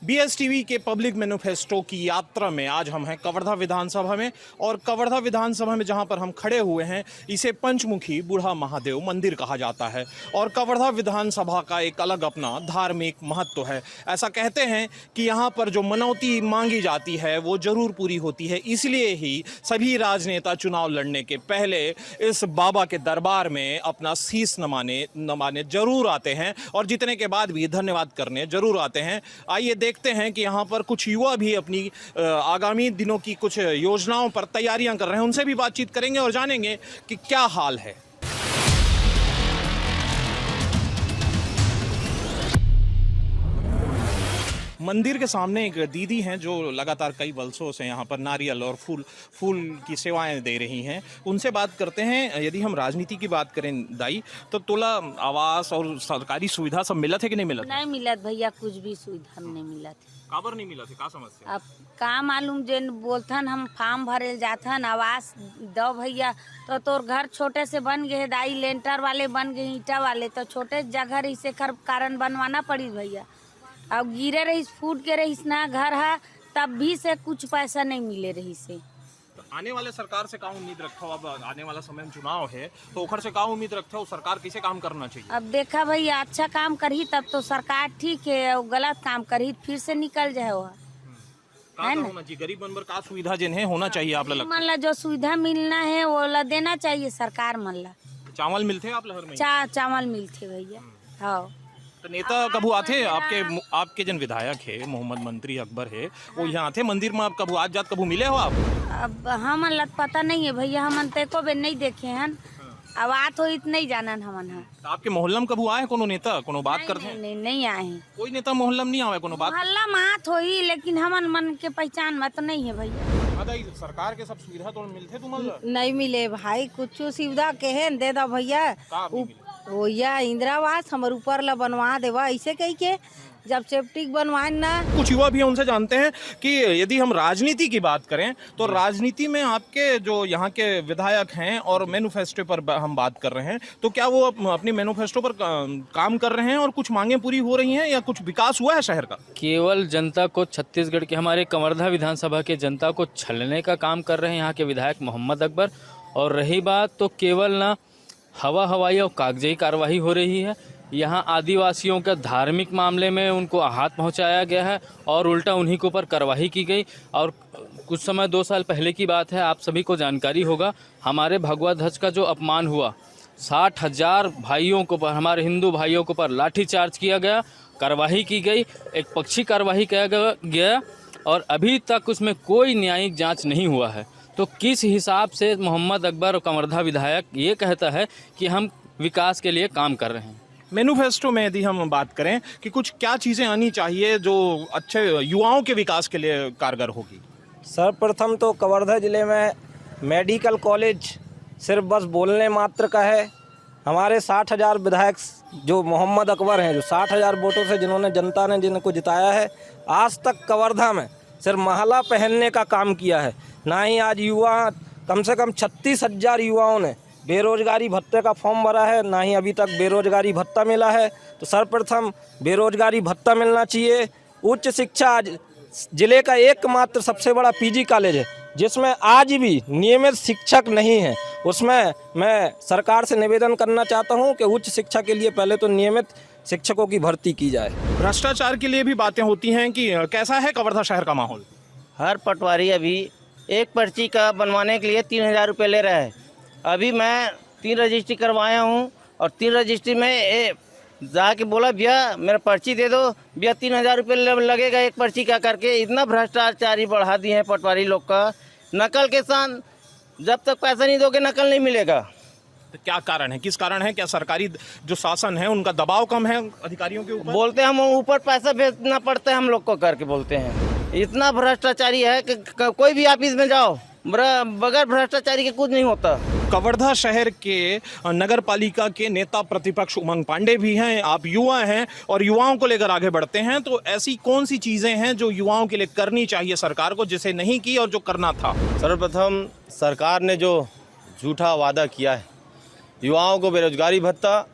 बीएसटीवी के public manifesto की यात्रा में आज हम हैं कवर्धा विधानसभा में। और कवर्धा विधानसभा में जहां पर हम खड़े हुए हैं इसे पंचमुखी बूढ़ा महादेव मंदिर कहा जाता है। और कवर्धा विधानसभा का एक अलग अपना धार्मिक महत्व है। ऐसा कहते हैं कि यहां पर जो मनौती मांगी जाती है वो जरूर पूरी होती है। इसलिए ही सभी राजनेता चुनाव लड़ने के पहले इस बाबा के दरबार में अपना शीश नमाने जरूर आते हैं और जीतने के बाद भी धन्यवाद करने जरूर आते हैं। आइए देखते हैं कि यहाँ पर कुछ युवा भी अपनी आगामी दिनों की कुछ योजनाओं पर तैयारियां कर रहे हैं। उनसे भी बातचीत करेंगे और जानेंगे कि क्या हाल है। मंदिर के सामने एक दीदी हैं जो लगातार कई वर्षों से यहाँ पर नारियल और फूल की सेवाएं दे रही हैं। उनसे बात करते हैं। यदि हम राजनीति की बात करें दाई, तो तोला आवास और सरकारी सुविधा सब मिलत है कि नहीं मिलत? नहीं मिलत भैया, कुछ भी सुविधा नहीं मिलत। काबर नहीं मिलत है, का समस्या? अब का मालूम, जेन बोलथन हम फॉर्म भरे जाथन आवास दो भैया, तो तोर घर छोटे से बन गए दाई, लेंटर वाले बन गए, ईंटा वाले, तो छोटे जगह रही से कारण बनवाना पड़ी भैया। अब गिरे रही, फूट के रही ना घर है, तब भी से कुछ पैसा नहीं मिले रही से। तो आने वाले सरकार से का उम्मीद रखो? अब आने वाला समय में चुनाव है तो ओखर से का उम्मीद रखते हो? सरकार कैसे काम करना चाहिए? अब देखा भैया, अच्छा काम करही तब तो सरकार ठीक है, और गलत काम करही फिर से निकल जाए। वो का होना चाहिए? गरीब मन बर का सुविधा जिन्हें होना चाहिए आप लगता? मन ला जो सुविधा मिलना है वो ला देना चाहिए सरकार मन ला। चावल मिलते हैं आप हर महीने? चावल मिलते भैया। हाँ, तो नेता कबू आते? आपके जन विधायक है मोहम्मद मंत्री अकबर है, वो यहाँ आते मंदिर में? आप कबू आज जात कबू मिले हो आप? अब हमन ला पता नहीं है भैया, हमन तको बे नहीं देखे हैं। अब आत हो इत नहीं जानन हमन है। तो आपके मोहल्ला में कबू आए कोनो नेता, कोनो बात करते हैं? नहीं आए हैं। कोई नेता मोहल्ला में नहीं आवे कोनो बात? मोहल्ला में आत हो ही, लेकिन हमन मन के पहचान में तो नहीं है भैया। सरकार के सब सुविधा तो मिलते तुम्हारा? नहीं मिले भाई, कुछ सुविधा केहन दे दो भैया। भैया इंदिरा आवास हमारे ऊपर ला बनवा देवा, ऐसे कही के जब सेफ्टी बनवाए ना। कुछ युवा भी उनसे जानते हैं कि यदि हम राजनीति की बात करें तो राजनीति में आपके जो यहाँ के विधायक हैं और मैनिफेस्टो पर हम बात कर रहे हैं, तो क्या वो अपनी मैनिफेस्टो पर काम कर रहे हैं और कुछ मांगे पूरी हो रही हैं या कुछ विकास हुआ है शहर का? केवल जनता को, छत्तीसगढ़ के हमारे कवर्धा विधानसभा के जनता को छलने का काम कर रहे हैं यहाँ के विधायक मोहम्मद अकबर। और रही बात तो केवल ना हवाई और कागजी कार्रवाई हो रही है, यहाँ आदिवासियों के धार्मिक मामले में उनको आहत पहुंचाया गया है और उल्टा उन्हीं के ऊपर कार्रवाई की गई। और कुछ समय 2 साल पहले की बात है, आप सभी को जानकारी होगा, हमारे भगवा ध्वज का जो अपमान हुआ, 60,000 भाइयों को पर, हमारे हिंदू भाइयों को पर लाठीचार्ज किया गया, कार्रवाई की गई, एक पक्षी कार्रवाई किया गया और अभी तक उसमें कोई न्यायिक जाँच नहीं हुआ है। तो किस हिसाब से मोहम्मद अकबर और कवर्धा विधायक ये कहता है कि हम विकास के लिए काम कर रहे हैं? मैनिफेस्टो में यदि हम बात करें कि कुछ क्या चीज़ें आनी चाहिए जो अच्छे युवाओं के विकास के लिए कारगर होगी? सर्वप्रथम तो कवर्धा ज़िले में मेडिकल कॉलेज सिर्फ बस बोलने मात्र का है। हमारे 60,000 विधायक जो मोहम्मद अकबर हैं, जो 60,000 वोटों से जिन्होंने जनता ने जिनको जिताया है, आज तक कवर्धा में सिर्फ महला पहनने का काम किया है। ना ही आज युवा, कम से कम 36,000 युवाओं ने बेरोजगारी भत्ते का फॉर्म भरा है, ना ही अभी तक बेरोजगारी भत्ता मिला है। तो सर्वप्रथम बेरोजगारी भत्ता मिलना चाहिए। उच्च शिक्षा, आज जिले का एकमात्र सबसे बड़ा पीजी कॉलेज है जिसमें आज भी नियमित शिक्षक नहीं है। उसमें मैं सरकार से निवेदन करना चाहता हूं कि उच्च शिक्षा के लिए पहले तो नियमित शिक्षकों की भर्ती की जाए। भ्रष्टाचार के लिए भी बातें होती हैं कि कैसा है कवर्धा शहर का माहौल? हर पटवारी अभी एक पर्ची का बनवाने के लिए 3,000 रुपये ले रहा है। अभी मैं 3 रजिस्ट्री करवाया हूँ और 3 रजिस्ट्री में जाके बोला भैया मेरा पर्ची दे दो, भैया 3,000 रुपये लगेगा एक पर्ची का करके। इतना भ्रष्टाचारी बढ़ा दिए हैं पटवारी लोग का। नकल के साथ जब तक पैसा नहीं दोगे नकल नहीं मिलेगा। तो क्या कारण है, किस कारण है? क्या सरकारी जो शासन है उनका दबाव कम है अधिकारियों के ऊपर? बोलते हैं हम ऊपर पैसा भेजना पड़ता है हम लोग को करके, बोलते हैं। इतना भ्रष्टाचारी है कि कोई भी ऑफिस में जाओ बगैर भ्रष्टाचारी के कुछ नहीं होता। कवर्धा शहर के नगर पालिका के नेता प्रतिपक्ष उमंग पांडे भी हैं। आप युवा हैं और युवाओं को लेकर आगे बढ़ते हैं, तो ऐसी कौन सी चीज़ें हैं जो युवाओं के लिए करनी चाहिए सरकार को, जिसे नहीं की और जो करना था? सर्वप्रथम सरकार ने जो झूठा वादा किया है, युवाओं को बेरोजगारी भत्ता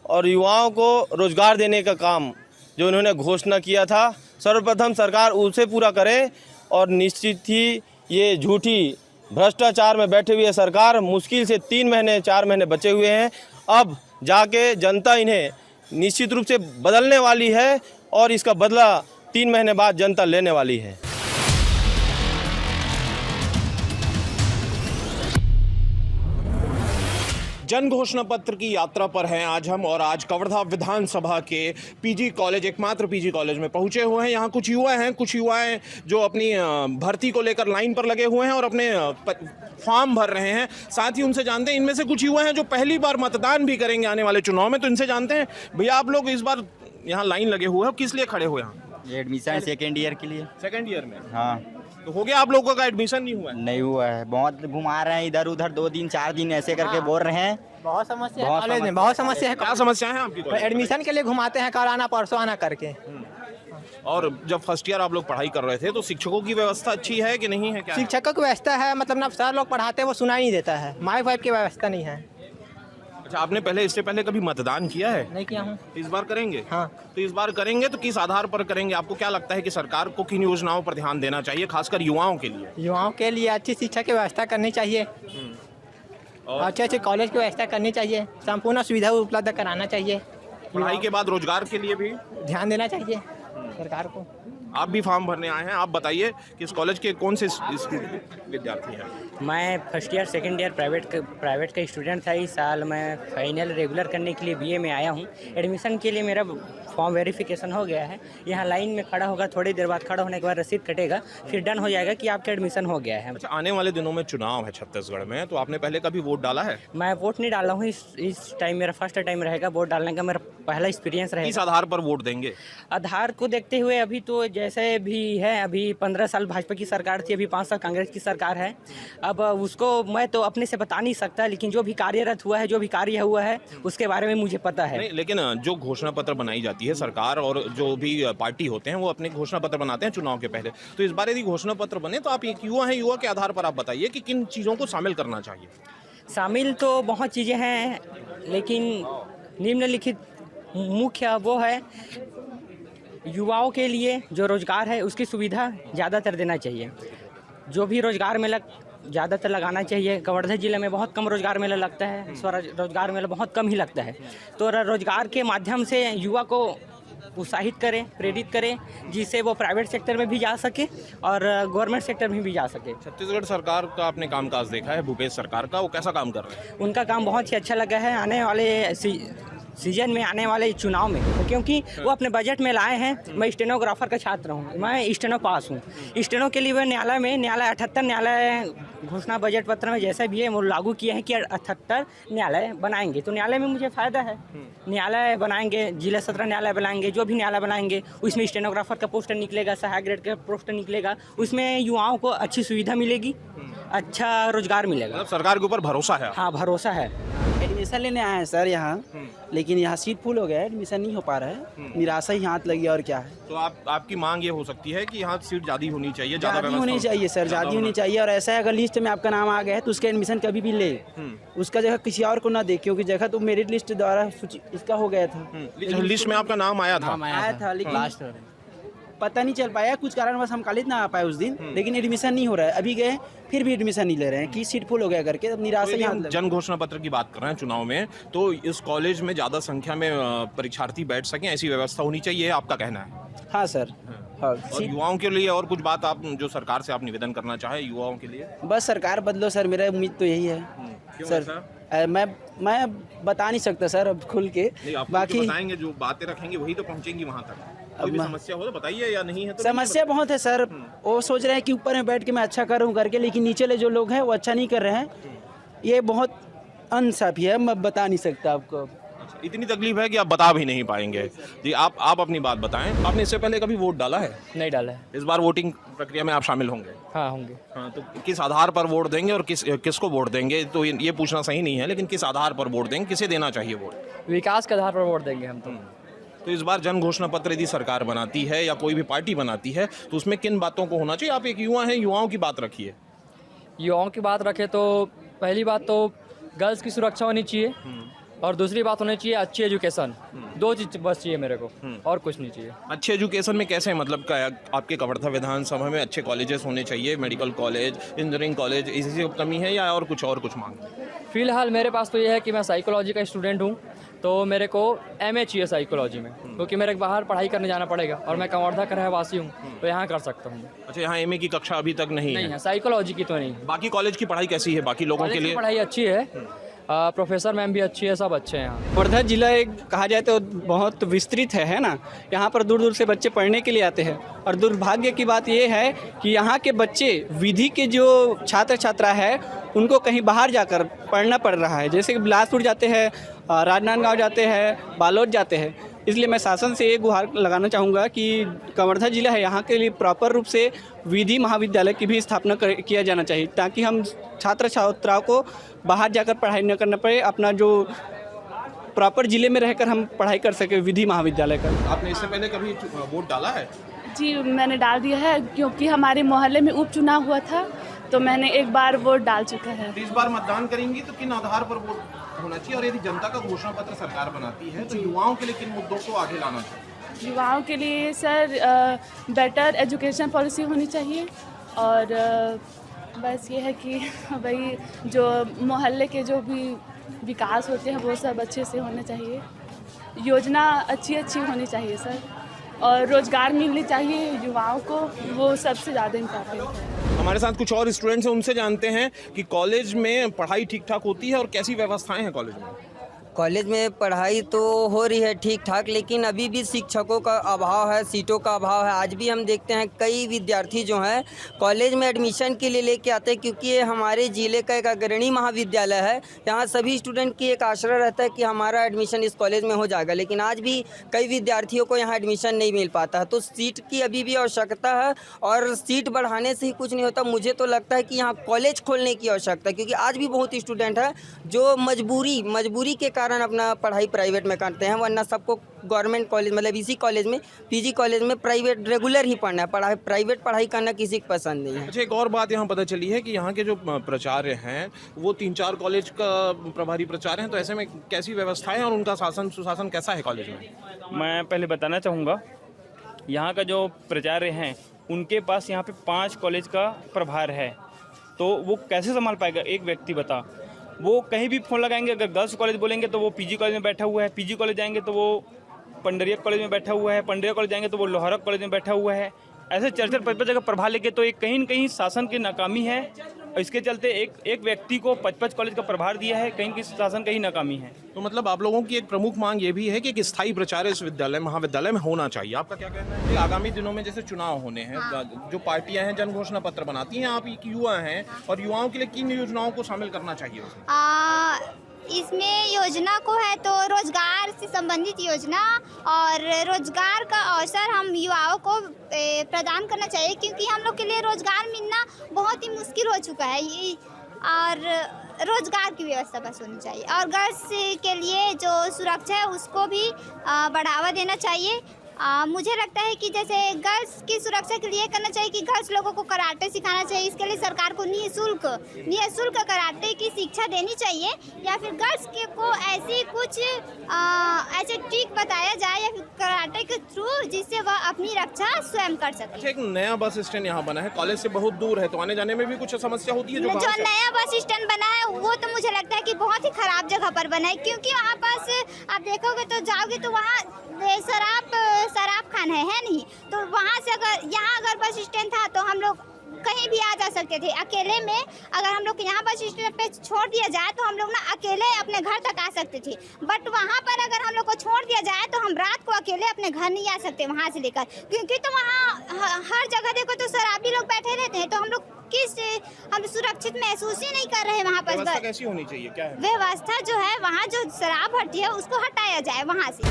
और युवाओं को रोजगार देने का काम जो इन्होंने घोषणा किया था सर्वप्रथम सरकार उसे पूरा करे। और निश्चित ही ये झूठी भ्रष्टाचार में बैठे हुए सरकार मुश्किल से 3 महीने 4 महीने बचे हुए हैं, अब जाके जनता इन्हें निश्चित रूप से बदलने वाली है और इसका बदला 3 महीने बाद जनता लेने वाली है। जन घोषणा पत्र की यात्रा पर हैं आज हम, और आज कवर्धा विधानसभा के पीजी कॉलेज, एकमात्र पीजी कॉलेज में पहुंचे हुए हैं। यहाँ कुछ युवा हैं जो अपनी भर्ती को लेकर लाइन पर लगे हुए हैं और अपने फॉर्म भर रहे हैं। साथ ही उनसे जानते हैं, इनमें से कुछ युवा हैं जो पहली बार मतदान भी करेंगे आने वाले चुनाव में। तो इनसे जानते हैं, भैया आप लोग इस बार यहाँ लाइन लगे हुए हो, किस लिए खड़े हुए यहाँ? एडमिशन सेकेंड ईयर के लिए। सेकेंड ईयर में? हाँ। तो हो गया आप लोगों का एडमिशन? नहीं हुआ? नहीं हुआ है, बहुत घुमा रहे हैं इधर उधर, 2 दिन 4 दिन ऐसे करके बोल रहे हैं। बहुत समस्या है कॉलेज में, बहुत समस्या है। क्या समस्या है आपकी? एडमिशन के लिए घुमाते हैं, कल आना परसों आना करके। और जब फर्स्ट ईयर आप लोग पढ़ाई कर रहे थे तो शिक्षकों की व्यवस्था अच्छी है कि नहीं है? क्या शिक्षकों की व्यवस्था है, मतलब ना सर लोग पढ़ाते हैं वो सुनाई नहीं देता है, माई फाइव की व्यवस्था नहीं है। अच्छा, आपने इससे पहले कभी मतदान किया है? नहीं किया हूँ। इस बार करेंगे? हाँ। तो इस बार करेंगे तो किस आधार पर करेंगे? आपको क्या लगता है कि सरकार को किन योजनाओं पर ध्यान देना चाहिए, खासकर युवाओं के लिए? युवाओं के लिए अच्छी शिक्षा की व्यवस्था करनी चाहिए, अच्छे कॉलेज की व्यवस्था करनी चाहिए, संपूर्ण सुविधा उपलब्ध कराना चाहिए, पढ़ाई के बाद रोजगार के लिए भी ध्यान देना चाहिए सरकार को। आप भी फॉर्म भरने आए हैं, आप बताइए कि इस कॉलेज के कौन से विद्यार्थी हैं? मैं first year second year private का स्टूडेंट था। इस साल मैं फाइनल रेगुलर करने के लिए बीए में आया हूँ। एडमिशन के लिए मेरा फॉर्म वेरिफिकेशन हो गया है। यहाँ लाइन में खड़ा होगा, थोड़ी देर बाद खड़ा होने के बाद रसीद कटेगा, फिर डन हो जाएगा कि आपका एडमिशन हो गया है। अच्छा, आने वाले दिनों में चुनाव है छत्तीसगढ़ में, तो आपने पहले कभी वोट डाला है? मैं वोट नहीं डाला हूँ, इस टाइम मेरा फर्स्ट टाइम रहेगा वोट डालने का, मेरा पहला एक्सपीरियंस रहेगा। किस आधार पर वोट देंगे? आधार को देखते हुए अभी तो जैसे भी है, अभी 15 साल भाजपा की सरकार थी, अभी 5 साल कांग्रेस की सरकार है। अब उसको मैं तो अपने से बता नहीं सकता, लेकिन जो भी कार्यरत हुआ है, जो भी कार्य हुआ है, उसके बारे में मुझे पता है। नहीं, लेकिन जो घोषणा पत्र बनाई जाती है सरकार और जो भी पार्टी होते हैं वो अपने घोषणा पत्र बनाते हैं चुनाव के पहले, तो इस बार यदि घोषणा पत्र बने तो आप एक युवा हैं, युवा के आधार पर आप बताइए कि किन चीज़ों को शामिल करना चाहिए? शामिल तो बहुत चीज़ें हैं, लेकिन निम्नलिखित मुख्य वो है, युवाओं के लिए जो रोज़गार है उसकी सुविधा ज़्यादातर देना चाहिए। जो भी रोज़गार मेला ज़्यादातर लगाना चाहिए। कवर्धा ज़िले में बहुत कम रोज़गार मेला लगता है, रोज़गार मेला बहुत कम ही लगता है। तो रोज़गार के माध्यम से युवा को उत्साहित करें, प्रेरित करें, जिससे वो प्राइवेट सेक्टर में भी जा सके और गवर्नमेंट सेक्टर में भी जा सके। छत्तीसगढ़ सरकार का आपने कामकाज देखा है, भूपेश सरकार का, वो कैसा काम कर रहे हैं? उनका काम बहुत ही अच्छा लगा है। आने वाले सीजन में, आने वाले चुनाव में, क्योंकि वो अपने बजट में लाए हैं। मैं स्टेनोग्राफर का छात्र हूँ, मैं स्टेनो पास हूँ। स्टेनो के लिए वो न्यायालय 78 न्यायालय घोषणा बजट पत्र में जैसा भी है वो लागू किए हैं कि 78 न्यायालय बनाएंगे। तो न्यायालय में मुझे फ़ायदा है, न्यायालय बनाएंगे, जिला सत्र न्यायालय बनाएंगे, जो भी न्यायालय बनाएंगे उसमें स्टेनोग्राफर का पोस्टर निकलेगा, सहायक ग्रेड का पोस्टर निकलेगा, उसमें युवाओं को अच्छी सुविधा मिलेगी, अच्छा रोजगार मिलेगा। मतलब सरकार के ऊपर भरोसा है? हाँ, भरोसा है। एडमिशन लेने आए हैं सर यहाँ, लेकिन यहाँ सीट फुल हो गया है, एडमिशन नहीं हो पा रहा है, निराशा ही हाथ लगी और क्या है। तो आपकी मांग ये हो सकती है कि यहाँ सीट ज़्यादा होनी चाहिए, ज़्यादा होनी चाहिए सर, ज़्यादा होनी चाहिए। और ऐसा है अगर लिस्ट में आपका नाम आ गया है तो उसका एडमिशन कभी भी ले, उसका जगह किसी और को ना दे, क्योंकि जगह तो मेरिट लिस्ट द्वारा इसका हो गया था। लिस्ट में आपका नाम आया था, लेकिन पता नहीं चल पाया, कुछ कारणवश हम कॉलेज ना आ पाए उस दिन, लेकिन एडमिशन नहीं हो रहा है। अभी गए फिर भी एडमिशन नहीं ले रहे हैं कि सीट फुल हो गया करके, अब निराशा यहाँ। जन घोषणा पत्र की बात कर रहे हैं चुनाव में, तो इस कॉलेज में ज़्यादा संख्या में परीक्षार्थी बैठ सकें, ऐसी व्यवस्था होनी चाहिए, आपका कहना है? हाँ सर। हाँ, और युवाओं के लिए और कुछ बात आप जो सरकार से आप निवेदन करना चाहें युवाओं के लिए? बस सरकार बदलो सर, मेरा उम्मीद तो यही है सर। मैं बता नहीं सकता सर अब खुल के, बाकी बताएंगे, जो बातें रखेंगे वही तो पहुंचेंगी वहां तक। कोई भी समस्या हो तो बताइए, या नहीं है तो समस्या बहुत है सर। वो सोच रहे हैं कि ऊपर में बैठ के मैं अच्छा करूं करके, लेकिन नीचे ले जो लोग हैं वो अच्छा नहीं कर रहे हैं। ये बहुत अनसाफी है, मैं बता नहीं सकता आपको। इतनी तकलीफ है कि आप बता भी नहीं पाएंगे। जी, आप अपनी बात बताएं। आपने इससे पहले कभी वोट डाला है? नहीं डाला है। इस बार वोटिंग प्रक्रिया में आप शामिल होंगे? हाँ, होंगे। हाँ, तो किस आधार पर वोट देंगे और किसको वोट देंगे, तो ये पूछना सही नहीं है, लेकिन किस आधार पर वोट देंगे, किसे देना चाहिए वोट? विकास के आधार पर वोट देंगे हम तो इस बार जन घोषणा पत्र यदि सरकार बनाती है या कोई भी पार्टी बनाती है तो उसमें किन बातों को होना चाहिए? आप एक युवा हैं, युवाओं की बात रखिए। युवाओं की बात रखें तो पहली बात तो गर्ल्स की सुरक्षा होनी चाहिए, और दूसरी बात होनी चाहिए अच्छी एजुकेशन। दो चीज़ बस चाहिए मेरे को, और कुछ नहीं चाहिए। अच्छे एजुकेशन में कैसे, मतलब क्या आपके कवर्धा विधानसभा में अच्छे कॉलेजेस होने चाहिए, मेडिकल कॉलेज, इंजीनियरिंग कॉलेज, इसी से कमी है या और कुछ मांग है? फिलहाल मेरे पास तो ये है कि मैं साइकोलॉजी का स्टूडेंट हूँ, तो मेरे को MA चाहिए साइकोलॉजी में, क्योंकि मेरे बाहर पढ़ाई करने जाना पड़ेगा और मैं कवर्धा का रहवासी हूँ, तो यहाँ कर सकता हूँ। अच्छा, यहाँ MA की कक्षा अभी तक नहीं है, साइकोलॉजी की तो नहीं। बाकी कॉलेज की पढ़ाई कैसी है बाकी लोगों के लिए? पढ़ाई अच्छी है, प्रोफेसर मैम भी अच्छी है, सब अच्छे हैं यहाँ। कवर्धा जिला एक कहा जाए तो बहुत विस्तृत है ना। यहाँ पर दूर दूर से बच्चे पढ़ने के लिए आते हैं, और दुर्भाग्य की बात ये है कि यहाँ के बच्चे विधि के जो छात्र छात्रा है उनको कहीं बाहर जाकर पढ़ना पड़ रहा है, जैसे कि बिलासपुर जाते हैं, राजनांदगांव जाते हैं, बालोद जाते हैं। इसलिए मैं शासन से ये गुहार लगाना चाहूँगा कि कवर्धा जिला है, यहाँ के लिए प्रॉपर रूप से विधि महाविद्यालय की भी स्थापना किया जाना चाहिए, ताकि हम छात्र छात्राओं को बाहर जाकर पढ़ाई न करना पड़े, अपना जो प्रॉपर जिले में रहकर हम पढ़ाई कर सके विधि महाविद्यालय का। आपने इससे पहले कभी वोट डाला है? जी, मैंने डाल दिया है, क्योंकि हमारे मोहल्ले में उपचुनाव हुआ था, तो मैंने एक बार वोट डाल चुका है। इस बार मतदान करेंगी तो किन आधार पर वोट होना चाहिए, और यदि जनता का घोषणा पत्र सरकार बनाती है तो युवाओं के लिए किन मुद्दों को आगे लाना चाहिए? युवाओं के लिए सर बेटर एजुकेशन पॉलिसी होनी चाहिए, और बस ये है कि भाई जो मोहल्ले के जो भी विकास होते हैं वो सब अच्छे से होने चाहिए, योजना अच्छी होनी चाहिए सर, और रोज़गार मिलनी चाहिए युवाओं को, वो सबसे ज़्यादा इम्पोर्टेंट है। हमारे साथ कुछ और स्टूडेंट्स हैं, उनसे जानते हैं कि कॉलेज में पढ़ाई ठीक ठाक होती है और कैसी व्यवस्थाएं हैं कॉलेज में। कॉलेज में पढ़ाई तो हो रही है ठीक ठाक, लेकिन अभी भी शिक्षकों का अभाव है, सीटों का अभाव है। आज भी हम देखते हैं कई विद्यार्थी जो हैं कॉलेज में एडमिशन के लिए लेके आते हैं, क्योंकि ये हमारे ज़िले का एक अग्रणी महाविद्यालय है। यहाँ सभी स्टूडेंट की एक आशा रहता है कि हमारा एडमिशन इस कॉलेज में हो जाएगा, लेकिन आज भी कई विद्यार्थियों को यहाँ एडमिशन नहीं मिल पाता है। तो सीट की अभी भी आवश्यकता है, और सीट बढ़ाने से ही कुछ नहीं होता। मुझे तो लगता है कि यहाँ कॉलेज खोलने की आवश्यकता है, क्योंकि आज भी बहुत स्टूडेंट है जो मजबूरी के कारण अपना पढ़ाई प्राइवेट में करते हैं, वरना सबको गवर्नमेंट कॉलेज मतलब इसी कॉलेज में PG कॉलेज में प्राइवेट रेगुलर ही पढ़ना है, प्राइवेट पढ़ाई करना किसी को पसंद नहीं है। अच्छा, एक और बात यहाँ पता चली है कि यहाँ के जो प्राचार्य हैं वो 3-4 कॉलेज का प्रभारी प्राचार्य हैं, तो ऐसे में कैसी व्यवस्था है और उनका शासन सुशासन कैसा है कॉलेज में? मैं पहले बताना चाहूँगा, यहाँ का जो प्राचार्य हैं उनके पास यहाँ पे 5 कॉलेज का प्रभार है, तो वो कैसे संभाल पाएगा एक व्यक्ति, बता। वो कहीं भी फ़ोन लगाएंगे, अगर गर्ल्स कॉलेज बोलेंगे तो वो PG कॉलेज में बैठा हुआ है, PG कॉलेज जाएंगे तो वो पंडरिया कॉलेज में बैठा हुआ है, पंडरिया कॉलेज जाएंगे तो वो लोहारा कॉलेज में बैठा हुआ है। ऐसे 4-5 जगह प्रभार लेके, तो एक कहीं न कहीं शासन की नाकामी है। इसके चलते एक व्यक्ति को 5-5 कॉलेज का प्रभार दिया है, कहीं की शासन कहीं नाकामी है। तो मतलब आप लोगों की एक प्रमुख मांग ये भी है कि एक स्थायी प्राचार्य इस महाविद्यालय में होना चाहिए। आपका क्या कहना है? आगामी दिनों में जैसे चुनाव होने हैं, जो पार्टियां हैं जन घोषणा पत्र बनाती हैं, आप एक युवा हैं और युवाओं के लिए किन योजनाओं को शामिल करना चाहिए? इसमें योजना को है तो रोजगार से संबंधित योजना और रोजगार का अवसर हम युवाओं को प्रदान करना चाहिए, क्योंकि हम लोग के लिए रोजगार मिलना बहुत ही मुश्किल हो चुका है, और रोजगार की व्यवस्था बस होनी चाहिए। और गर्ल्स के लिए जो सुरक्षा है उसको भी बढ़ावा देना चाहिए। मुझे लगता है कि जैसे गर्ल्स की सुरक्षा के लिए करना चाहिए कि गर्ल्स लोगों को कराटे सिखाना चाहिए। इसके लिए सरकार को निःशुल्क कराटे की शिक्षा देनी चाहिए, या फिर गर्ल्स को ऐसी कुछ ऐसे ट्रिक बताया जाए या फिर कराटे के थ्रू, जिससे वह अपनी रक्षा स्वयं कर सके। अच्छा, एक नया बस स्टैंड यहाँ बना है, कॉलेज से बहुत दूर है, तो आने जाने में भी कुछ समस्या होती है? जो नया बस स्टैंड बना है वो तो मुझे लगता है कि बहुत ही खराब जगह पर बना है, क्योंकि वहाँ पास आप देखोगे तो जाओगे तो वहाँ शराब खाना है नहीं। तो वहाँ से अगर बस स्टैंड था तो हम लोग कहीं भी आ जा सकते थे अकेले में। अगर हम लोग यहाँ बस स्टैंड पे छोड़ दिया जाए तो हम लोग ना अकेले अपने घर तक आ सकते थे, बट वहाँ पर अगर हम लोग को छोड़ दिया जाए तो हम रात को अकेले अपने घर नहीं आ सकते वहाँ से लेकर, क्योंकि तो वहाँ हर जगह देखो तो शराबी लोग बैठे रहते हैं। तो हम लोग हम सुरक्षित महसूस ही नहीं कर रहे हैं वहाँ पर। व्यवस्था कैसी होनी चाहिए? क्या है व्यवस्था? जो है वहाँ जो शराब भट्टी है उसको हटाया जाए वहाँ से।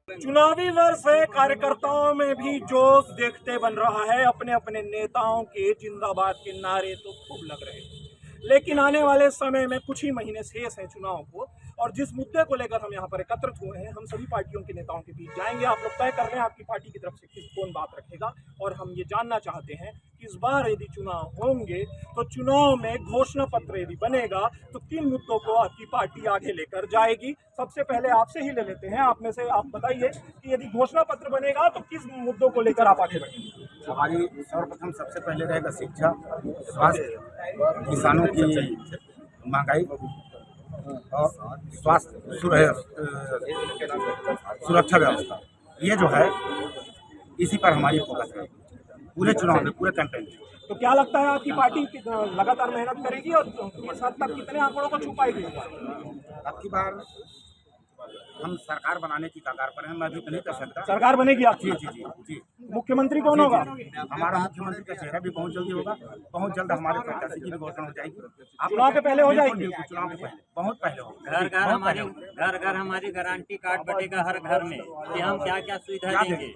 चुनावी वर्ष है, कार्यकर्ताओं में भी जोश देखते बन रहा है। अपने अपने नेताओं के जिंदाबाद के नारे तो खूब लग रहे हैं, लेकिन आने वाले समय में कुछ ही महीने शेष हैं चुनाव को, और जिस मुद्दे को लेकर हम यहाँ पर एकत्रित हुए हैं, हम सभी पार्टियों के नेताओं के बीच जाएंगे। आप लोग तय कर लें आपकी पार्टी की तरफ से कौन बात रखेगा। और हम ये जानना चाहते हैं कि इस बार यदि चुनाव होंगे तो चुनाव में घोषणा पत्र यदि बनेगा तो किन मुद्दों को आपकी पार्टी आगे लेकर जाएगी। सबसे पहले आपसे ही ले लेते हैं, आप में से आप बताइए कि यदि घोषणा पत्र बनेगा तो किस मुद्दों को लेकर आप आगे बढ़ेंगे। हमारी सर्वप्रथम सबसे पहले रहेगा शिक्षा, स्वास्थ्य, किसानों की महंगाई और स्वास्थ्य सुरक्षा व्यवस्था, ये जो है इसी पर हमारी फोकस है पूरे चुनाव में, पूरे कैंपेन में। तो क्या लगता है आपकी पार्टी लगातार मेहनत करेगी और इस हद तक कितने आंकड़ों को छू पाएगी? अब की बार हम सरकार बनाने की कगार पर हैं, मैं अभी तो नहीं कर सकता। सरकार बनेगी आपकी? जी जी जी जी। मुख्यमंत्री कौन होगा? हमारा मुख्यमंत्री का चेहरा भी बहुत जल्दी होगा, बहुत जल्द हमारे प्रत्याशी की भी घोषणा हो जाएगी। चुनाव के पहले हो जाएगी? चुनाव के पहले, बहुत पहले होगा। घर घर हमारी गारंटी कार्ड बटेगा हर घर में कि हम क्या क्या सुविधा देंगे।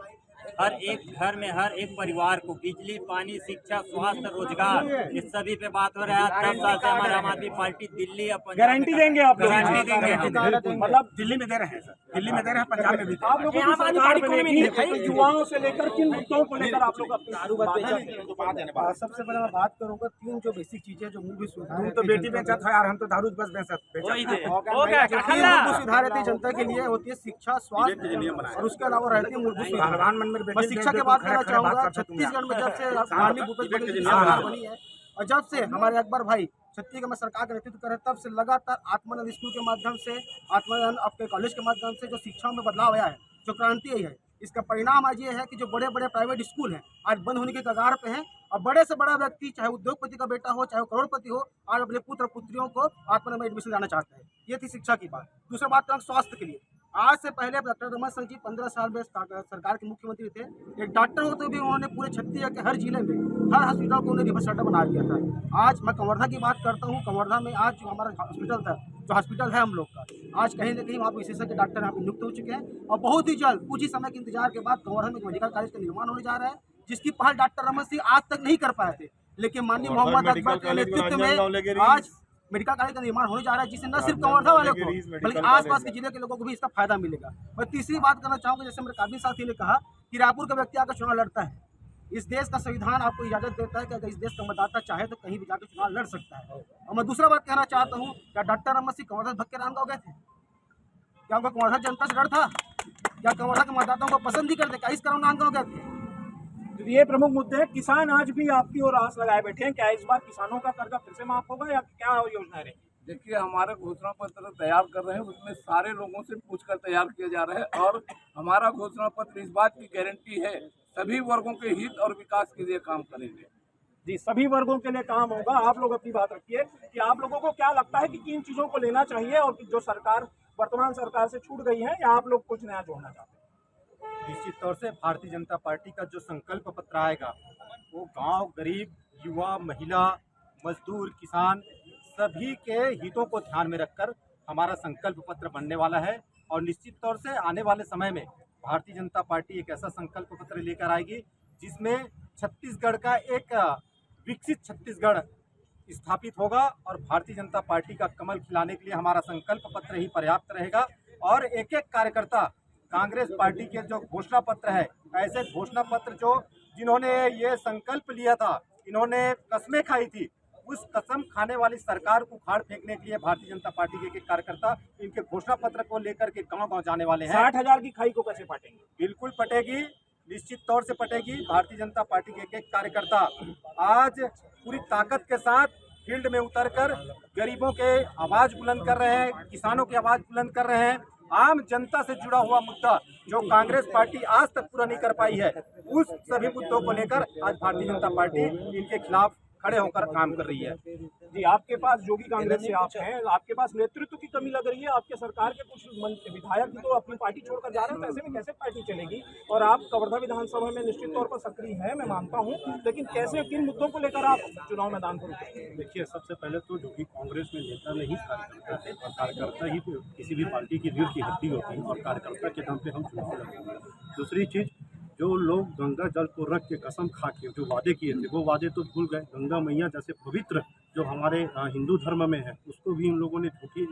हर एक घर में हर एक परिवार को बिजली, पानी, शिक्षा, स्वास्थ्य, रोजगार, इस सभी पे बात हो रहा है। 10 साल से हमारे आम आदमी पार्टी दिल्ली गारंटी देंगे आप लोग? गारंटी देंगे, मतलब दिल्ली में दे रहे हैं सर, दिल्ली में दे रहे हैं, पंजाब में भी। आप लोगों की सरकार बनेगी तो युवाओं से लेकर किन मुद्दों को लेकर आप लोग अपनी सबसे पहले मैं बात करूंगा 3 जो बेसिक चीजें जो मूवी सुधार, तो बेटी बेचा था यार, हम तो दारू बस बेचा सुधार रहती जनता के लिए होती है शिक्षा, स्वास्थ्य और उसके अलावा रहती है मूलभूत सुधार। मैं शिक्षा की बात करना चाहूंगा। छत्तीसगढ़ में जब से माननीय भूपेश बघेल की सरकार बनी है और जब से हमारे अकबर भाई छत्तीसगढ़ में सरकार का नेतृत्व कर रहे, तब से लगातार आत्मानंद स्कूल के माध्यम से, आत्मानंद आपके कॉलेज के माध्यम से जो शिक्षाओं में बदलाव आया है, जो क्रांति आई है, इसका परिणाम आज ये है कि जो बड़े बड़े प्राइवेट स्कूल हैं आज बंद होने के कगार पे हैं और बड़े से बड़ा व्यक्ति, चाहे उद्योगपति का बेटा हो, चाहे करोड़पति हो, आज अपने पुत्र पुत्रियों को आत्मानंद में एडमिशन लाना चाहता है। ये थी शिक्षा की बात। दूसरा बात करें स्वास्थ्य के लिए, आज से पहले डॉक्टर रमन सिंह जी 15 साल में सरकार के मुख्यमंत्री थे। एक डॉक्टर होते भी उन्होंने पूरे छत्तीसगढ़ के हर जिले में हर हॉस्पिटल को उन्हें रिवर्स सेंटर बना दिया था। आज मैं कवर्धा की बात करता हूँ। कवर्धा में आज जो हमारा हॉस्पिटल था, जो हॉस्पिटल है हम लोग का, आज कहीं ना कहीं वहाँ पर विशेषज्ञ डॉक्टर यहाँ पे नियुक्त हो चुके हैं और बहुत ही जल्द कुछ ही समय के इंतजार के बाद कवर्धा में मेडिकल कॉलेज का निर्माण होने जा रहा है, जिसकी पहल डॉक्टर रमन सिंह आज तक नहीं कर पाए थे। लेकिन माननीय मोहम्मद अकबर के नेतृत्व में आज मेडिकल कॉलेज का निर्माण होने जा रहा है, जिससे न सिर्फ कवर्धा वाले को बल्कि आसपास के जिले के लोगों को भी इसका फायदा मिलेगा। मैं तीसरी बात करना चाहूँगा, जैसे मेरे काबिल साथी ने कहा कि रायपुर का व्यक्ति आकर चुनाव लड़ता है। इस देश का संविधान आपको इजाजत देता है कि अगर इस देश का मतदाता चाहे तो कहीं भी जाकर चुनाव लड़ सकता है। और मैं दूसरा बात कहना चाहता हूँ, क्या डॉक्टर रमन सिंह कवर्धा भग के रामगांव गए थे? क्या उनका कवर्धा जनता से डर था? क्या कवर्धा के मतदाताओं को पसंद ही करते? क्या इस कारण रामगांव गए थे? ये प्रमुख मुद्दे हैं। किसान आज भी आपकी ओर आस लगाए बैठे हैं, क्या इस बार किसानों का कर्जा फिर से माफ होगा या क्या योजना रहेगी? देखिए, हमारा घोषणा पत्र तैयार कर रहे हैं, उसमें सारे लोगों से पूछकर तैयार किया जा रहा है और हमारा घोषणा पत्र इस बात की गारंटी है सभी वर्गों के हित और विकास के लिए काम करेंगे। जी, सभी वर्गों के लिए काम होगा। आप लोग अपनी बात रखिए कि आप लोगों को क्या लगता है कि किन चीज़ों को लेना चाहिए और जो सरकार वर्तमान सरकार से छूट गई है, या आप लोग कुछ नया जोड़ना चाहते हैं? निश्चित तौर से भारतीय जनता पार्टी का जो संकल्प पत्र आएगा वो गांव, गरीब, युवा, महिला, मजदूर, किसान सभी के हितों को ध्यान में रखकर हमारा संकल्प पत्र बनने वाला है। और निश्चित तौर से आने वाले समय में भारतीय जनता पार्टी एक ऐसा संकल्प पत्र लेकर आएगी जिसमें छत्तीसगढ़ का एक विकसित छत्तीसगढ़ स्थापित होगा और भारतीय जनता पार्टी का कमल खिलाने के लिए हमारा संकल्प पत्र ही पर्याप्त रहेगा। और एक एक कार्यकर्ता कांग्रेस पार्टी के जो घोषणा पत्र है, ऐसे घोषणा पत्र जो जिन्होंने ये संकल्प लिया था, इन्होंने कस्में खाई थी, उस कसम खाने वाली सरकार को उखाड़ फेंकने के लिए भारतीय जनता पार्टी के एक कार्यकर्ता इनके घोषणा पत्र को लेकर के गांव-गांव जाने वाले हैं। 60,000 की खाई को कैसे पटेंगे? बिल्कुल पटेगी, निश्चित तौर से पटेगी। भारतीय जनता पार्टी के एक कार्यकर्ता आज पूरी ताकत के साथ फील्ड में उतरकर गरीबों के आवाज बुलंद कर रहे हैं, किसानों की आवाज बुलंद कर रहे हैं। आम जनता से जुड़ा हुआ मुद्दा जो कांग्रेस पार्टी आज तक पूरा नहीं कर पाई है, उस सभी मुद्दों को लेकर आज भारतीय जनता पार्टी इनके खिलाफ खड़े होकर काम कर रही है। जी, आपके पास जो भी कांग्रेस से आप हैं, आपके पास नेतृत्व की कमी लग रही है। आपके सरकार के कुछ विधायक भी तो अपनी पार्टी छोड़कर जा रहे हैं, तो ऐसे में कैसे पार्टी चलेगी? और आप कवर्धा विधानसभा में निश्चित तौर पर सक्रिय हैं, मैं मानता हूं, लेकिन कैसे, किन मुद्दों को लेकर आप चुनाव मैदान पर उतरेंगे? देखिए, सबसे पहले तो जो कि कांग्रेस में नेता नहीं कार्यकर्ता थे, और कार्यकर्ता ही किसी भी पार्टी की रीढ़ की हड्डी होती है और कार्यकर्ता के दम पे हम चुनाव लड़ेंगे। दूसरी चीज़, जो लोग गंगा जल को रख के कसम खा के जो वादे किए थे, वो वादे तो भूल गए। गंगा मैया जैसे पवित्र जो हमारे हिंदू धर्म में है, उसको भी इन लोगों ने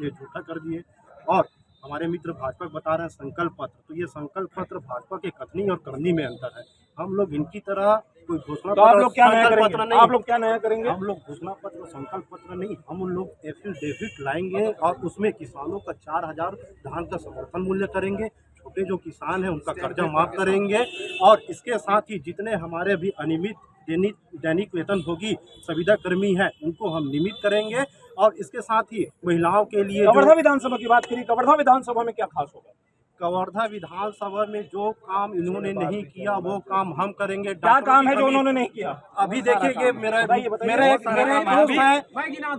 झूठा कर दिए। और हमारे मित्र भाजपा बता रहे हैं संकल्प पत्र, तो ये संकल्प पत्र भाजपा के कथनी और करनी में अंतर है। हम लोग इनकी तरह कोई घोषणा तो आप लोग क्या नया संकल्प करेंगे? पत्र नहीं, आप लोग क्या नया करेंगे? हम लोग घोषणा पत्र संकल्प पत्र नहीं, हम उन लोग एफिडेविट लाएंगे और उसमें किसानों का 4000 धान का समर्थन मूल्य करेंगे, छोटे जो किसान हैं उनका कर्जा माफ करेंगे, और इसके साथ ही जितने हमारे भी अनियमित दैनिक वेतन भोगी संविदा कर्मी हैं उनको हम नियमित करेंगे, और इसके साथ ही महिलाओं के लिए कवर्धा विधानसभा की बात करिए, कवर्धा विधानसभा में क्या खास होगा? कवर्धा विधानसभा में जो काम इन्होंने नहीं किया वो काम हम करेंगे। क्या काम है जो उन्होंने नहीं किया? अभी देखिए मेरा एक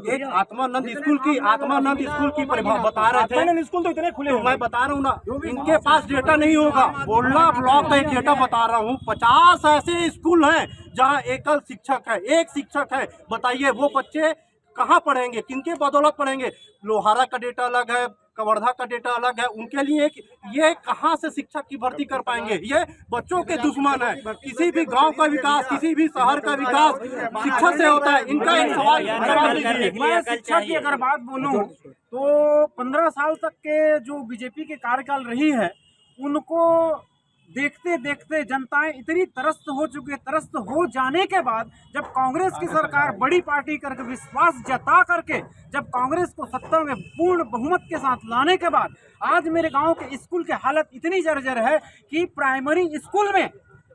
एक आत्मानंद स्कूल की बता रहे थे, स्कूल तो इतने खुले मैं बता रहा हूँ ना, इनके पास डेटा नहीं होगा। बोलना ब्लॉक का एक डेटा बता रहा हूँ, 50 ऐसे स्कूल हैं जहाँ एकल शिक्षक है, एक शिक्षक है। बताइए वो बच्चे कहाँ पढ़ेंगे, किनके बदौलत पढ़ेंगे? लोहारा का डेटा अलग है, कवर्धा का डेटा अलग है, उनके लिए ये कहाँ से शिक्षक की भर्ती कर पाएंगे? ये बच्चों के दुश्मन है। किसी भी गांव का विकास, किसी भी शहर का विकास शिक्षा से होता है। इनका एक सवाल जवाब दीजिए। मैं शिक्षा की अगर बात बोलूं तो 15 साल तक के जो बीजेपी के कार्यकाल रही है उनको देखते देखते जनताएं इतनी त्रस्त हो चुकी है। त्रस्त हो जाने के बाद जब कांग्रेस की सरकार बड़ी पार्टी करके विश्वास जता करके जब कांग्रेस को सत्ता में पूर्ण बहुमत के साथ लाने के बाद आज मेरे गांव के स्कूल की हालत इतनी जर्जर है कि प्राइमरी स्कूल में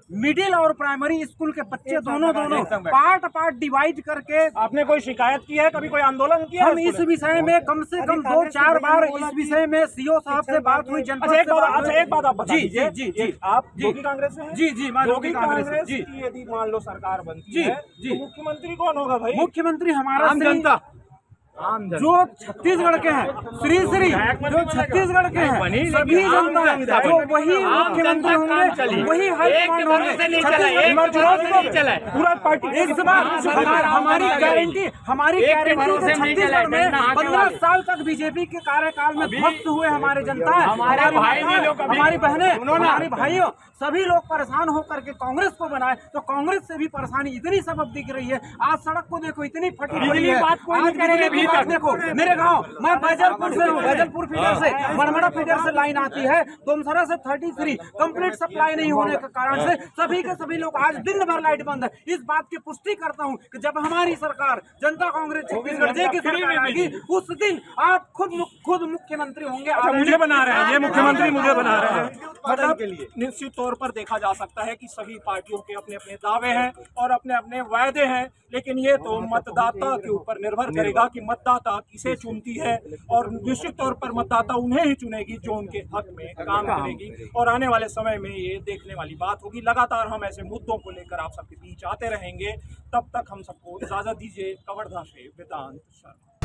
मिडिल और प्राइमरी स्कूल के बच्चे दोनों पार्ट डिवाइड करके। आपने कोई शिकायत की है, कभी कोई आंदोलन किया? हम इस विषय में कम से कम 2-4 बार इस विषय में सीओ साहब से बात हुई। जनपद एक बात आप बताइए। जी आप योगी कांग्रेस से हैं? जी मैं योगी कांग्रेस जी। यदि मान लो सरकार बनती है तो मुख्यमंत्री कौन होगा भाई? मुख्यमंत्री हमारा जनता जो छत्तीसगढ़ के हैं, श्री जो छत्तीसगढ़ के हैं सभी जनता जो वही मुख्यमंत्री होंगे, वही हाईकमांड होंगे। पूरा पार्टी इस बार हमारी गारंटी छत्तीसगढ़ में 15 साल तक बीजेपी के कार्यकाल में ध्वस्त हुए हमारे जनता, हमारी बहनें, हमारे भाइयों सभी लोग परेशान होकर के कांग्रेस को बनाए, तो कांग्रेस से भी परेशानी इतनी सबक दिख रही है। आज सड़क को देखो इतनी फटी हुई है। आज देखो मेरे गांव, मैं बैजलपुर से हूँ, बैजलपुर फीडर से, मड़मड़ा फीडर से लाइन आती है, तुमसरा से 33 कंप्लीट सप्लाई नहीं होने के कारण से सभी के सभी लोग आज दिन भर लाइट बंद है। इस बात की पुष्टि करता हूँ कि जब हमारी सरकार जनता कांग्रेस छत्तीसगढ़ की सरकार आएगी उस दिन आप खुद मुख्यमंत्री होंगे। मुझे बना रहे हैं, ये मुख्यमंत्री मुझे बना रहे हैं। मतलब निश्चित तौर पर देखा जा सकता है कि सभी पार्टियों के अपने अपने दावे हैं और अपने अपने वायदे हैं, लेकिन ये तो मतदाता के ऊपर निर्भर करेगा कि मतदाता किसे चुनती है, और निश्चित तौर पर मतदाता उन्हें ही चुनेगी जो उनके हक में काम करेगी। और आने वाले समय में ये देखने वाली बात होगी। लगातार हम ऐसे मुद्दों को लेकर आप सबके बीच आते रहेंगे। तब तक हम सबको इजाजत दीजिए। कवर्धा से वेदांत शर्मा।